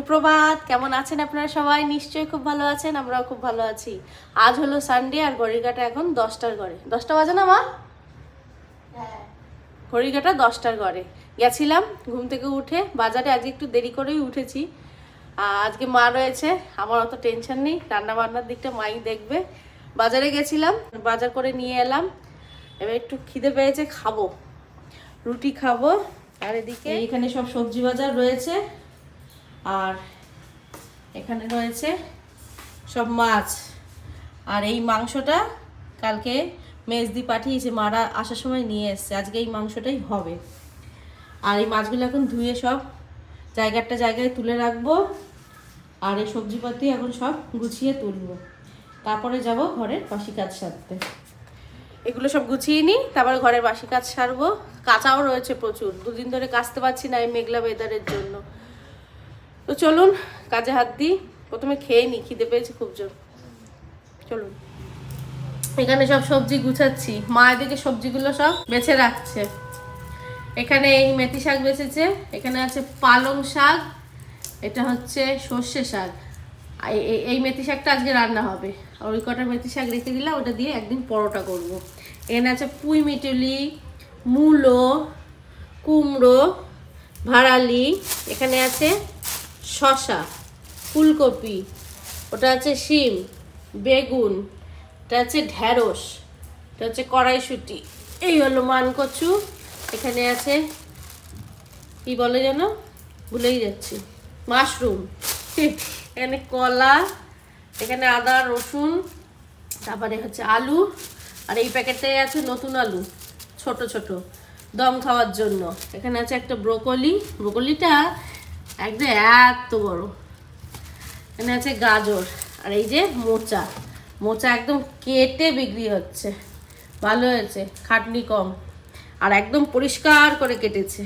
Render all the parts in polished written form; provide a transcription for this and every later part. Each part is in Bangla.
সুপ্রভাত, কেমন আছেন আপনারা সবাই? নিশ্চয়ই খুব ভালো আছেন, আমরাও খুব ভালো আছি। আজ হলো সানডে আর ঘড়ির কাঁটা এখন 10টার ঘরে। 10টা বাজে না মা? হ্যাঁ, ঘড়ির কাঁটা 10টার ঘরে। গেছিলাম ঘুম থেকে উঠে বাজারে, আজকে একটু দেরি করেই উঠেছি। আজকে মা রয়েছে, আমার অত টেনশন নেই, রান্না বান্নার দিকটা মাই দেখবে। বাজারে গেছিলাম, বাজার করে নিয়ে এলাম। এবার একটু খিদে পেয়েছে, খাবো, রুটি খাবো। আর এদিকে এখানে সব সবজি বাজার রয়েছে, আর এখানে রয়েছে সব মাছ। আর এই মাংসটা কালকে মেজদি পাঠিয়েছে, মারা আসার সময় নিয়ে এসছে। আজকে এই মাংসটাই হবে। আর এই মাছগুলো এখন ধুয়ে সব জায়গায় তুলে রাখবো। আর এই সবজিপাতি এখন সব গুছিয়ে তুলবো, তারপরে যাব ঘরের বাসি কাজ সারতে। এগুলো সব গুছিয়ে নিই, তারপরে ঘরের বাসি কাজ সারবো। কাঁচাও রয়েছে প্রচুর, দুদিন ধরে কাচতে পারছি না এই মেঘলা ওয়েদারের জন্য। তো চলুন কাজে হাত দিই। প্রথমে খেয়ে নিই, খিদে পেয়েছে খুব জোর। চলুন, এখানে সব সবজি গুছাচ্ছি। মা এদিকে সবজিগুলো সব বেছে রাখছে। এখানে এই মেথি শাক বেছেছে, এখানে আছে পালং শাক, এটা হচ্ছে সর্ষে শাক। এই মেথি শাকটা আজকে রান্না হবে। আর ওই কটা মেথি শাক রেখে দিলাম, ওটা দিয়ে একদিন পরোটা করব। এখানে আছে পুঁই মিটুলি, মূলো, কুমড়ো, ভাড়ালি, এখানে আছে শসা, ফুলকপি, ওটা আছে শিম, বেগুন, এটা আছে ঢ্যাঁড়স, এটা হচ্ছে কড়াইশুঁটি, এই হলো মানকচু, এখানে আছে কি বলে যেন, ভুলেই যাচ্ছি, মাশরুম, এখানে কলা, এখানে আদা রসুন, তারপরে হচ্ছে আলু। আর এই প্যাকেটে আছে নতুন আলু, ছোট ছোট, দম খাওয়ার জন্য। এখানে আছে একটা ব্রোকলি, ব্রোকলিটা একদম এত বড়। এখানে আছে গাজর। আর এই যে মোচা, মোচা একদম কেটে বিক্রি হচ্ছে, ভালো হয়েছে, খাটনি কম, আর একদম পরিষ্কার করে কেটেছে।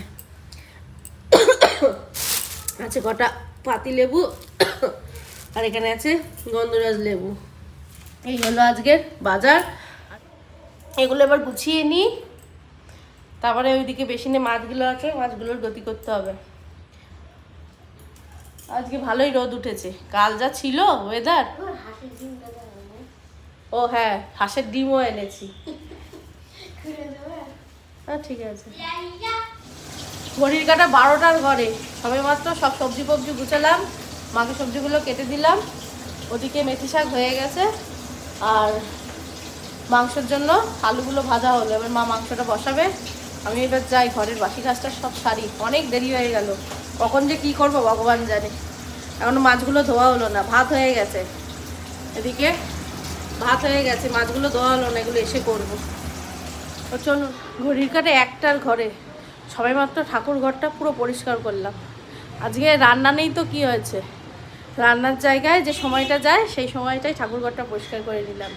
আছে কটা পাতি লেবু, আর এখানে আছে গন্ধরাজ লেবু। এই হলো আজকের বাজার। এগুলো এবার গুছিয়ে নিই, তারপরে ওইদিকে বেসিনে মাছগুলো আছে, মাছগুলোর গতি করতে হবে। আজকে ভালোই রোদ উঠেছে, কাল যা ছিল ওয়েদার। ও হ্যাঁ, হাঁসের ডিমও এনেছি। ঠিক আছে। ঘড়ির কাঁটা 12টার ঘরে, সবে মাত্র সব সবজি ফবজি গুছালাম, মাকে সবজিগুলো কেটে দিলাম। ওদিকে মেথি শাক হয়ে গেছে, আর মাংসের জন্য আলুগুলো ভাজা হলো। এবার মা মাংসটা বসাবে, আমি এবার যাই ঘরের বাসি কাজটা সব সারি। অনেক দেরি হয়ে গেল, কখন যে কি করব ভগবান জানে। এখনো মাছগুলো ধোয়া হলো না, ভাত হয়ে গেছে, এদিকে ভাত হয়ে গেছে, মাছগুলো ধোয়া হলো না, এগুলো এসে করবো। তো চলুন, ঘড়ির কাঁটা 1টার ঘরে, সবাই মাত্র ঠাকুর ঘরটা পুরো পরিষ্কার করলাম। আজকে রান্না নেই তো কি হয়েছে, রান্নার জায়গায় যে সময়টা যায় সেই সময়টাই ঠাকুর ঘরটা পরিষ্কার করে নিলাম।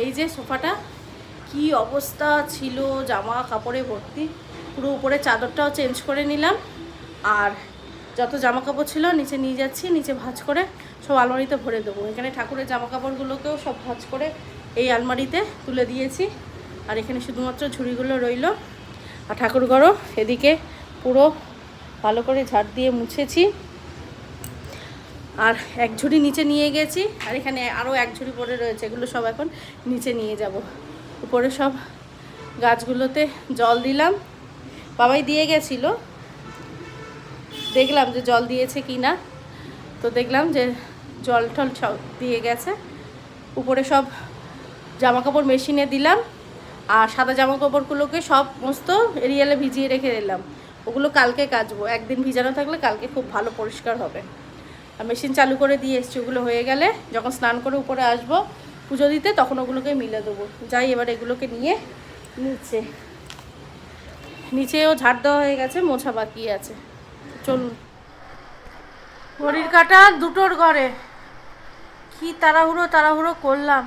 এই যে সোফাটা কি অবস্থা ছিল, জামা কাপড়ে ভর্তি, পুরো উপরে চাদরটাও চেঞ্জ করে নিলাম। আর যত জামা কাপড় ছিল নিচে নিয়ে যাচ্ছি, নিচে ভাঁজ করে সব আলমারিতে ভরে দেবো। এখানে ঠাকুরের জামা কাপড়গুলোকেও সব ভাঁজ করে এই আলমারিতে তুলে দিয়েছি। আর এখানে শুধুমাত্র ঝুড়িগুলো রইল। আর ঠাকুরঘরও এদিকে পুরো ভালো করে ঝাড় দিয়ে মুছেছি। আর এক ঝুড়ি নিচে নিয়ে গেছি, আর এখানে আরও এক ঝুড়ি পড়ে রয়েছে, এগুলো সব এখন নিচে নিয়ে যাব। উপরে সব গাছগুলোতে জল দিলাম, বাবাই দিয়ে গেছিলো, দেখলাম যে জল দিয়েছে কি না। তো দেখলাম যে জল টল সব দিয়ে গেছে। উপরে সব জামাকাপড় মেশিনে দিলাম, আর সাদা জামাকাপড়গুলোকে সমস্ত এরিয়ালে ভিজিয়ে রেখে দিলাম। ওগুলো কালকে কাচবো, একদিন ভিজানো থাকলে কালকে খুব ভালো পরিষ্কার হবে। আর মেশিন চালু করে দিয়ে এসছি, ওগুলো হয়ে গেলে যখন স্নান করে উপরে আসবো পুজো দিতে, তখন ওগুলোকে মিলে দেবো। যাই এবার এগুলোকে নিয়ে নিচেও ঝাড় দেওয়া হয়ে গেছে, মোছা বাকি আছে। চলুন, ঘড়ির কাঁটা 2টোর ঘরে, কি তাড়াহুড়ো করলাম,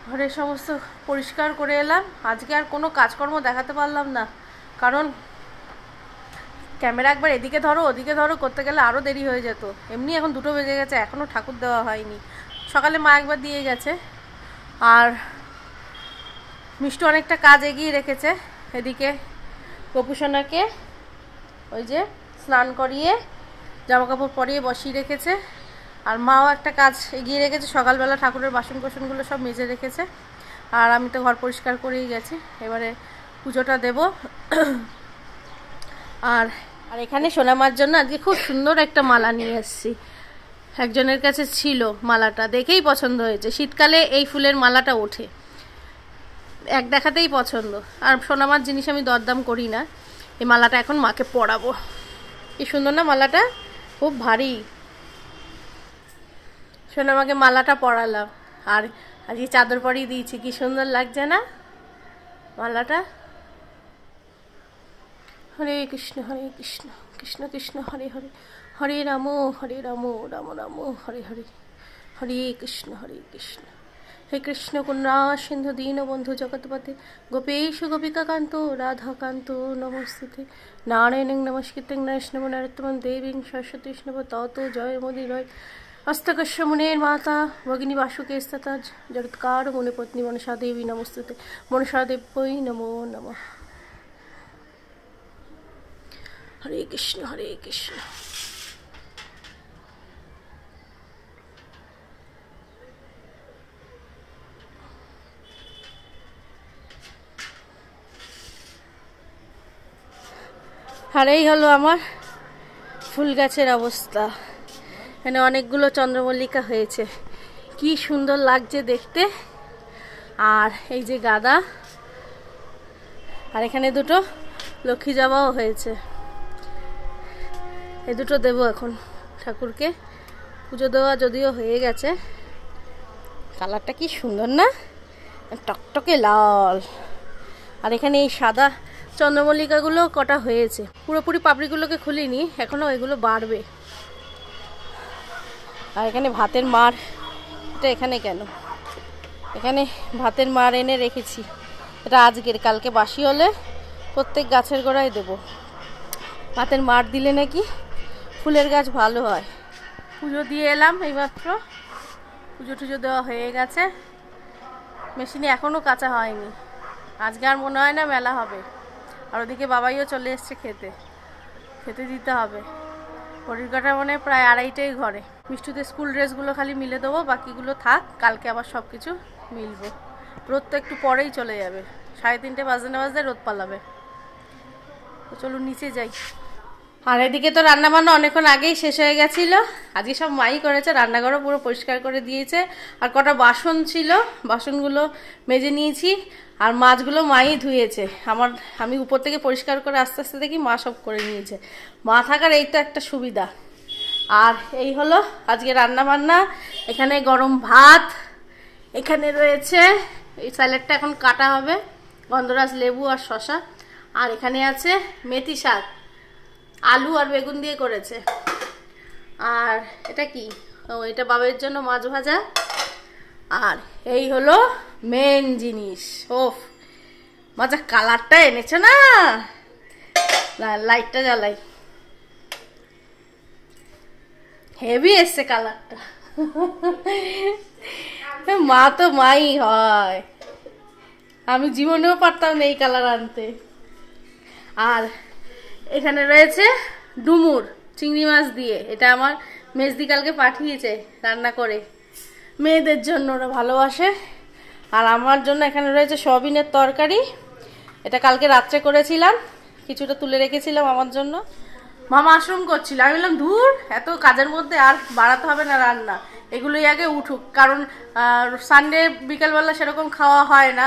ঘরের সমস্ত পরিষ্কার করে এলাম। আজকে আর কোনো কাজকর্ম দেখাতে পারলাম না, কারণ ক্যামেরা একবার এদিকে ধরো ওদিকে ধরো করতে গেলে আরও দেরি হয়ে যেত। এমনি এখন 2টো বেজে গেছে, এখনও ঠাকুর দেওয়া হয়নি। সকালে মা একবার দিয়ে গেছে, আর মিষ্টি অনেকটা কাজ এগিয়ে রেখেছে। এদিকে গোপুসোনাকে ওই যে স্নান করিয়ে জামা কাপড় পরিয়ে বসিয়ে রেখেছে। আর মাও একটা কাজ এগিয়ে রেখেছে, সকালবেলা ঠাকুরের বাসন কোসনগুলো সব মেজে রেখেছে। আর আমি তো ঘর পরিষ্কার করেই গেছি, এবারে পুজোটা দেব। আর আর এখানে সোনামার জন্য আজকে খুব সুন্দর একটা মালা নিয়ে এসেছি। একজনের কাছে ছিল, মালাটা দেখেই পছন্দ হয়েছে। শীতকালে এই ফুলের মালাটা ওঠে, এক দেখাতেই পছন্দ। আর সোনামার জিনিস আমি দরদাম করি না। এই মালাটা এখন মাকে পরাবো। কি সুন্দর না মালাটা, খুব ভারী। সোনামাকে মালাটা পরালাম, আর আজকে চাদর পরিয়ে দিয়েছি। কি সুন্দর লাগছে না মালাটা। হরে কৃষ্ণ কৃষ্ণ কৃষ্ণ হরে হরে, হরে রাম রাম রাম হরে হরে, হরে কৃষ্ণ হে কৃষ্ণ কন্যা সিন্ধু দীনবন্ধু জগৎপতে গোপেশ গোপিকা কান্ত রাধাকান্ত নমস্তুতে। নারায়ণং নমস্কৃত্যং নরসিংহং নরোত্তমং দেবীং সরস্বতী তত জয় মোদিরয়। হস্তকস্য মুনের মাতা ভগিনী বাসুকেস্ততা জগৎকার মুনিপত্নী মনসা দেবী নমস্তুতে। মনসা দেব্যৈ নমো নমঃ। হরে কৃষ্ণ হরে কৃষ্ণ। আর এই হলো আমার ফুল গাছের অবস্থা। এখানে অনেকগুলো চন্দ্রমল্লিকা হয়েছে, কি সুন্দর লাগছে দেখতে। আর এই যে গাঁদা, আর এখানে দুটো লক্ষ্মী জবাও হয়েছে। এই দুটো দেবো এখন ঠাকুরকে। পুজো দেওয়া যদিও হয়ে গেছে। কালারটা কি সুন্দর না, টকটকে লাল। আর এখানে এই সাদা চন্দ্রমল্লিকাগুলো কটা হয়েছে, পুরোপুরি পাপড়িগুলোকে খুলিনি এখনো, এগুলো বাড়বে। আর এখানে ভাতের মার, এটা এখানে কেন, এখানে ভাতের মার এনে রেখেছি। এটা আজকের, কালকে বাসি হলে প্রত্যেক গাছের গোড়ায় দেব। ভাতের মার দিলে নাকি ফুলের গাছ ভালো হয়। পুজো দিয়ে এলাম এইমাত্র, পুজো টুজো দেওয়া হয়ে গেছে। মেশিনে এখনও কাঁচা হয়নি, আজকে আর মনে হয় না মেলা হবে। আর ওদিকে বাবাইও চলে এসছে খেতে দিতে হবে। ঘড়ির কাঁটা মানে প্রায় 2:30টাই ঘরে। মিষ্টুতে স্কুল ড্রেসগুলো খালি মিলে দেবো, বাকিগুলো থাক, কালকে আবার সব কিছু মিলবো। রোদ তো একটু পরেই চলে যাবে, 3:30 বাজতে রোদ পালাবে। তো চলুন নিচে যাই। আর এদিকে তো রান্নাবান্না অনেকক্ষণ আগেই শেষ হয়ে গেছিলো। আজকে সব মাই করেছে, রান্নাঘরও পুরো পরিষ্কার করে দিয়েছে। আর কটা বাসন ছিল, বাসনগুলো মেজে নিয়েছি। আর মাছগুলো মাই ধুয়েছে। আমি উপর থেকে পরিষ্কার করে আস্তে আস্তে দেখি মা সব করে নিয়েছে। মা থাকার এই তো একটা সুবিধা। আর এই হলো আজকে রান্নাবান্না। এখানে গরম ভাত, এখানে রয়েছে এই স্যালাডটা এখন কাটা হবে, গন্ধরাজ লেবু আর শশা। আর এখানে আছে মেথি শাক, আলু আর বেগুন দিয়ে করেছে। আর এটা কি, ও এটা বাবার জন্য মাছ ভাজা। আর এই হলো মেন জিনিস, ওফ মজা কালারটা এনেছে না। লাইটটা জ্বালাই, হেভি এসছে কালারটা। মা তো মাই হয়, আমি জীবনেও পারতাম না এই কালার আনতে। আর এখানে রয়েছে ডুমুর চিংড়ি মাছ দিয়ে, এটা আমার মেজদি কালকে পাঠিয়েছে রান্না করে, মেয়েদের জন্য, ওরা ভালোবাসে। আর আমার জন্য এখানে রয়েছে সয়াবিনের তরকারি, এটা কালকে রাত্রে করেছিলাম, কিছুটা তুলে রেখেছিলাম আমার জন্য। মামা আশ্রম করছিল, আমি বললাম ধুর এত কাজের মধ্যে আর বাড়াতে হবে না রান্না, এগুলোই আগে উঠুক, কারণ সানডে বিকেলবেলা সেরকম খাওয়া হয় না,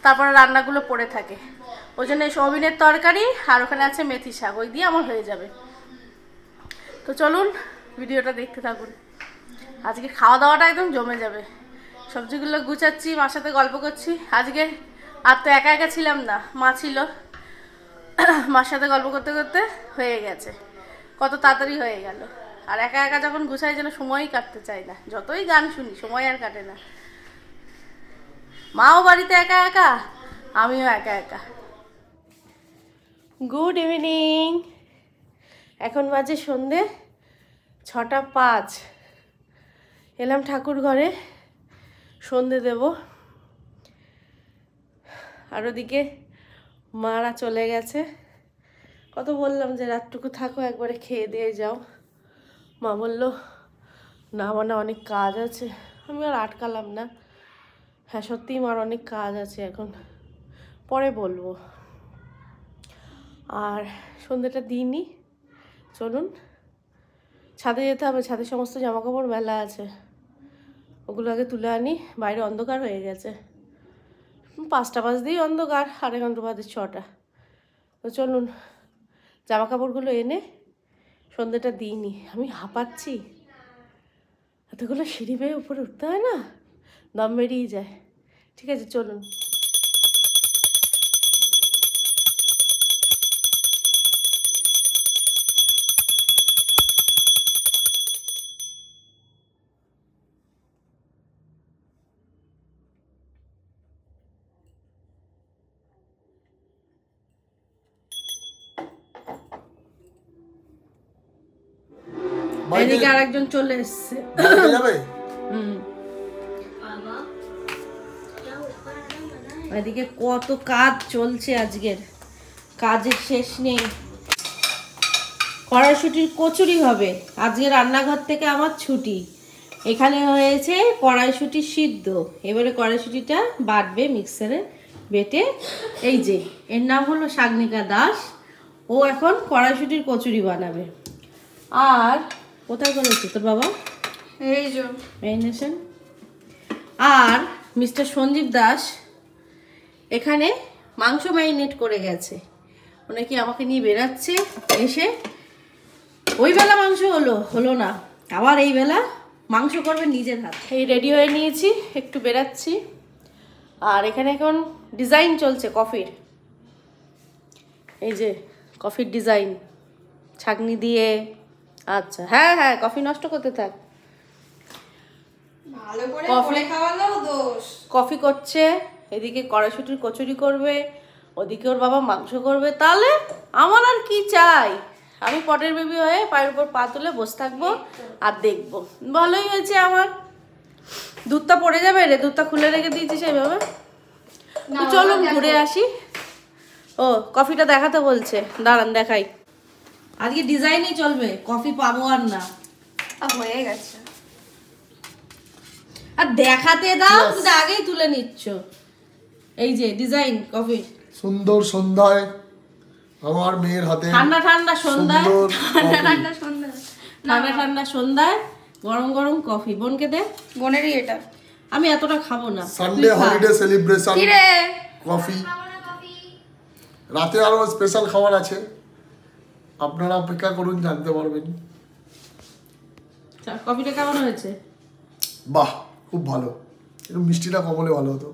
তারপরে রান্নাগুলো পড়ে থাকে। ওই জন্য সয়াবিনের তরকারি আর ওখানে আছে মেথি শাক, ওই দিয়ে আমার হয়ে যাবে। তো চলুন ভিডিওটা দেখতে থাকুন, আজকে খাওয়া দাওয়াটা একদম জমে যাবে। সবজিগুলো গুছাচ্ছি, মার সাথে গল্প করছি। আজকে আর তো একা একা ছিলাম না, মা ছিল, মার সাথে গল্প করতে করতে হয়ে গেছে, কত তাড়াতাড়ি হয়ে গেল। আর একা একা যখন গুছাই যেন সময়ই কাটতে চাই না, যতই গান শুনি সময় আর কাটে না। মাও বাড়িতে একা একা, আমিও একা একা। গুড ইভিনিং, এখন বাজে সন্ধে 6:05। এলাম ঠাকুর ঘরে, সন্ধে দেব। আর ওদিকে মারা চলে গেছে, কত বললাম যে রাতটুকু থাকো, একবারে খেয়ে দিয়ে যাও। মা বললো না মানে অনেক কাজ আছে, আমি আর আটকালাম না। হ্যাঁ সত্যিই মার অনেক কাজ আছে এখন, পরে বলবো। আর সন্ধ্যেটা দিইনি, চলুন ছাদে যেতে হবে। ছাদে সমস্ত জামাকাপড় মেলা আছে, ওগুলো আগে তুলে আনি। বাইরে অন্ধকার হয়ে গেছে, 5টা বাজতেই অন্ধকার, আধা ঘন্টা বাদে 6টা। তো চলুন জামাকাপড়গুলো এনে সন্ধ্যেটা দিইনি। আমি হাঁপাচ্ছি, এতগুলো সিঁড়ি বেয়ে উপরে উঠতে হয় না, দম বেরিয়ে যায়। ঠিক আছে চলুন। এদিকে আরেকজন চলে এসছে। এদিকে কত কাজ চলছে, আজকের কাজের শেষ নেই। কড়াইশুটির কচুরি হবে আজকে, রান্নাঘর থেকে আমার ছুটি। এখানে হয়েছে কড়াইশুটি সিদ্ধ, এবারে কড়াইশুটিটা বাটবে মিক্সারে বেটে। এই যে এর নাম হলো সাগনিকা দাস, ও এখন কড়াইশুটির কচুরি বানাবে। আর কোথায় করেছে তোর বাবা? এই যে ম্যারিনেশন। আর মিস্টার সঞ্জীব দাস এখানে মাংস ম্যারিনেট করে গেছে। ওনা কি আমাকে নিয়ে বেরাচ্ছে, এসে ওই বেলা মাংস হলো না, আবার এই বেলা মাংস করবে নিজের হাত। এই রেডি হয়ে নিয়েছি, একটু বেরাচ্ছি। আর এখানে এখন ডিজাইন চলছে কফির, এই যে কফির ডিজাইন ছাঁকনি দিয়ে। আচ্ছা হ্যাঁ হ্যাঁ, কফি নষ্ট করতে থাক, ভালো করে খাওয়ালো দোষ। কফি করছে, এদিকে কড়াইশুটির কচুরি করবে, ওদিকে ওর বাবা মাংস করবে। তাহলে আমার আর কি চাই? আমি পটের বেবি হয়ে পায়ের উপর পা তুলে বসে থাকবো আর দেখবো। ভালোই হয়েছে আমার। দুধটা পড়ে যাবে রে, দুধটা খুলে রেখে দিয়েছি সেইভাবে। চলুন ঘুরে আসি। ও কফিটা দেখাতে বলছে, দাঁড়ান দেখাই। আজকে ডিজাইনই চলবে, কফি পাবো আর না, হয়ে গেছে। আর দেখাতে দাও, তুমি আগেই তুলে নিচ্ছ। এই যে ডিজাইন কফি, সুন্দর সন্ধ্যায় আমার মেয়ের হাতে, ঠান্ডা ঠান্ডা সন্ধ্যায়, ঠান্ডা ঠান্ডা সন্ধ্যায় গরম গরম কফি। বোনকে দে, বোনেরই এটা। আমি এতটা খাবো না। সানডে হলিডে সেলিব্রেশন কফি, রাতে আরো স্পেশাল খাবার আছে, আপনারা অপেক্ষা করুন, জানতে পারবেন। কফিটা কেমন হয়েছে? বাহ খুব ভালো, একটু মিষ্টিটা কম হলে ভালো হতো।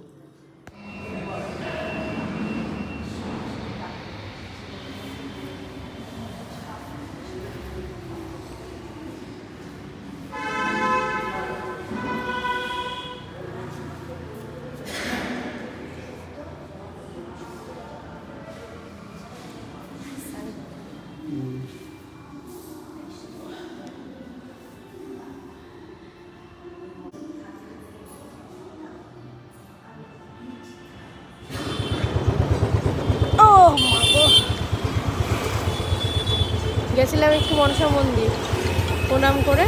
গেছিলাম একটু মনসা মন্দির, প্রণাম করে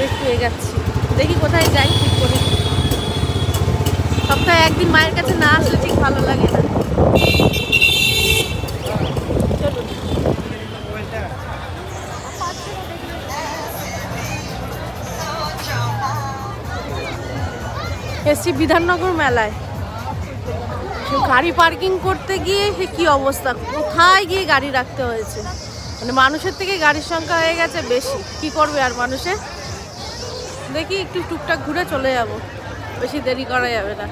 একটু এগাচ্ছি, দেখি কোথায় যাই ঠিক করি। সপ্তাহে একদিন মায়ের কাছে না আসলে ঠিক ভালো লাগে না। চলুন। এসছি বিধাননগর মেলায়, গাড়ি পার্কিং করতে গিয়ে কি অবস্থা, কোথায় গিয়ে গাড়ি রাখতে হয়েছে। মানে মানুষের থেকে গাড়ির সংখ্যা হয়ে গেছে বেশি, কি করবে আর মানুষে। দেখি একটু টুকটাক ঘুরে চলে যাব, বেশি দেরি করা যাবে না।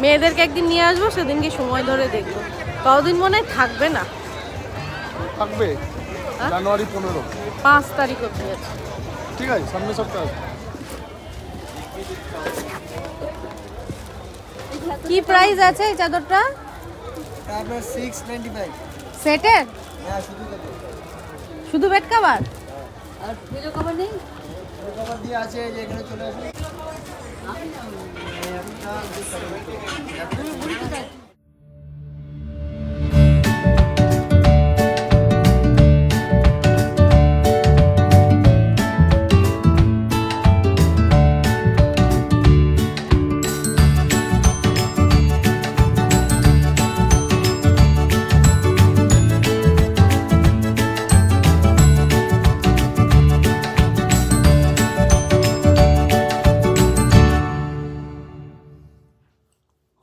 মেয়েদেরকে একদিন নিয়ে আসবো, সেদিনকে সময় ধরে দেখবো। কতদিন মনে থাকবে না, থাকবে জানুয়ারি 15, 5 তারিখ অব্দি আছে। ঠিক আছে, সামনের সপ্তাহে। কি প্রাইস আছে এই চাদরটা? আপনার 695 সেটের? হ্যাঁ, শুধু বেড কভার আর পিলো কভার নেই? পিলো কভার দিয়ে আছে, যে এখানে চলে আসুন।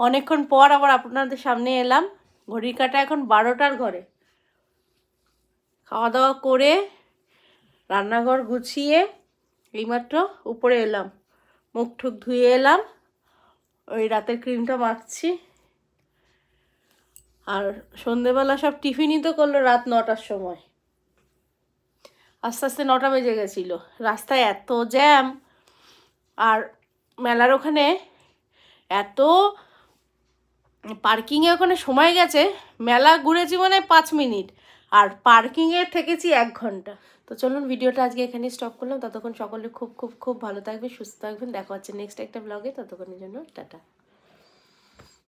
অনেকক্ষণ পর আবার আপনাদের সামনে এলাম। ঘড়ির কাঁটা এখন 12টার ঘরে। খাওয়া দাওয়া করে রান্নাঘর গুছিয়ে এইমাত্র উপরে এলাম, মুখ ঠুক ধুয়ে এলাম, ওই রাতের ক্রিমটা মাখছি। আর সন্ধেবেলা সব টিফিনই তো করলো রাত 9টার সময়। আস্তে আস্তে 9টা বেজে গেছিলো। রাস্তায় এত জ্যাম, আর মেলার ওখানে এত পার্কিংয়ে ওখানে সময় গেছে। মেলা ঘুরেছি মানে 5 মিনিট, আর পার্কিংয়ে থেকেছি 1 ঘন্টা। তো চলুন ভিডিওটা আজকে এখানে স্টপ করলাম। ততক্ষণ সকলে খুব খুব খুব ভালো থাকবে, সুস্থ থাকবেন। দেখা হচ্ছে নেক্সট একটা ব্লগে। ততক্ষণের জন্য টাটা।